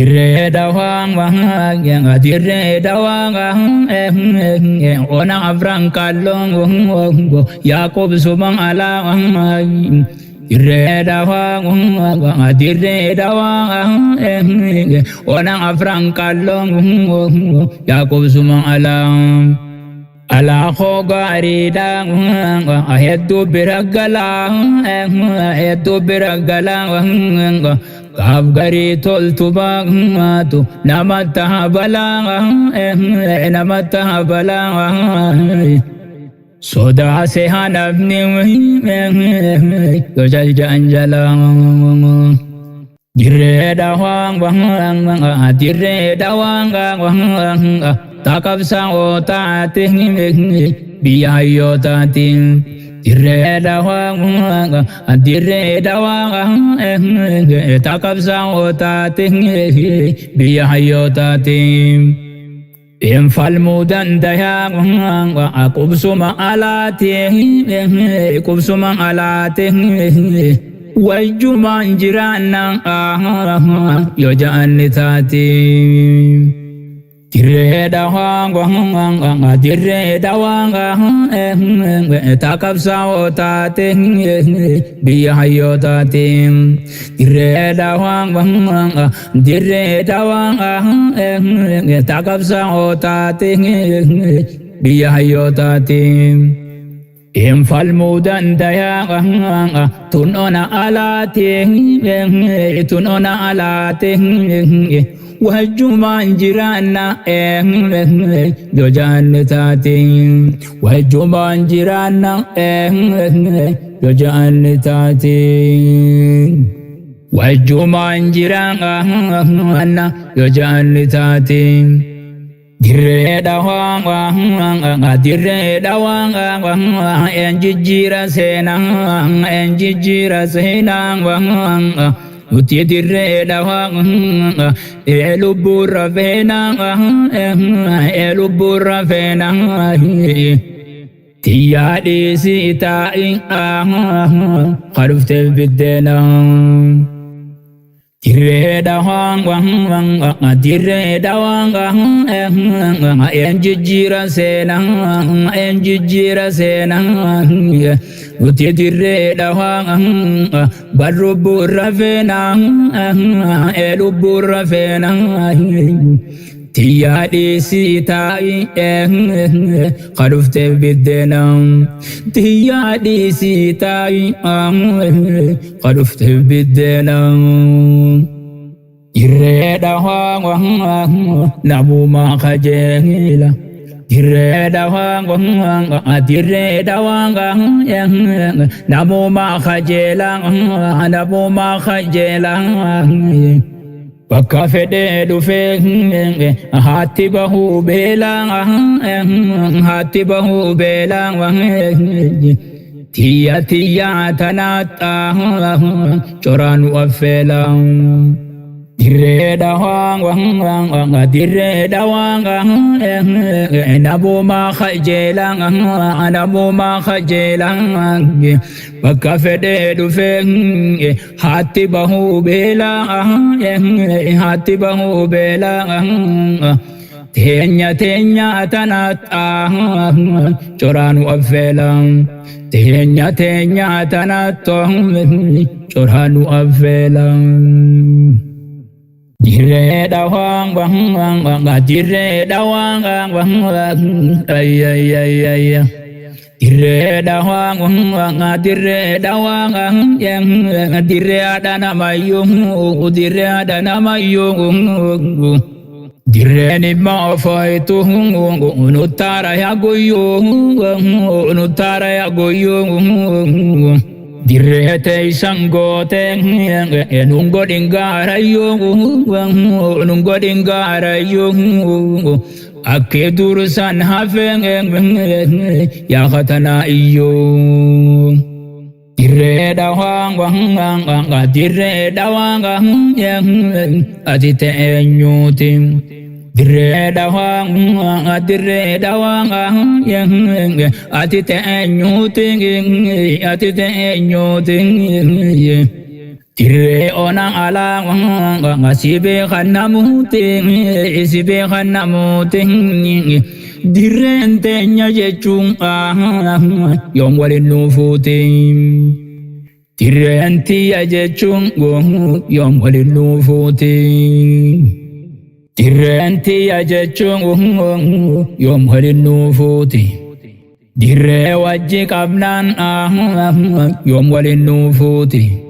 Dire dawang wang yang dire dawang ona abrang kalong Yakob sumang alawang dire dawang dire dawang ona abrang kalong Yakob sumang alawang ala ko garida ahedu biragala kab gari tol tubang tu namata balang soda se hanab ni gojal janjalang dire dawang dire dawang takab sang ota ting biayo ta ting dire dawang takab sang ota ting biayo ta ting infal mudan dayang kubsuma alati kubsuma alati wajuman jirana yo janitati dire dawang dire dawang takab sao ting biayo tatim dire dawang dire dawang takab sao ting biayo tatim infal mudan dayang tunona alating tunona alating wajuman jirana jojan tating wajuman jirana jojan tating wajuman jirana jojan tating dire dawang dire dawang enjijira senang uti dire dawang elubura venang tiadi sita ing qaruf tebdenang dire dawang dire dawang enjijira senang uti dire dawang barubura venang elubura venang tiadi sita qaruf tebdenang tiadi sita qaruf tebdenang dire dawang nabu makajela dire dawang dire dawang nabu makajela Baka fede du feng hati bahu belang tia tanata coranu afelang dire dawang dire dawang nabu makhajelang baka fede du feng hati bahu belang tenya tanata coranu afelang tenya tanata coranu afelang dire dawang dire dawang ay dire dawang dire dawang yang dire ada nama yung dire ni ma faitu nutara ya goyong dire te sango teng nunggo dingara yung ake durusan hafeng ya khatana iyo dire dawang dire dawang adite enyutim dire dawang adite enyutim Dirree onaan alaa sibee kan namuuti sibee kan namuuti dirreen teenya jechuun yoom waliin nuufuuti. Dirreen tiyya jechuun yoom waliin nuufuuti. Dirreen tiyya jechuun yoom waliin nuufuuti. Dirree wajji qabnaan yoom waliin nuufuuti.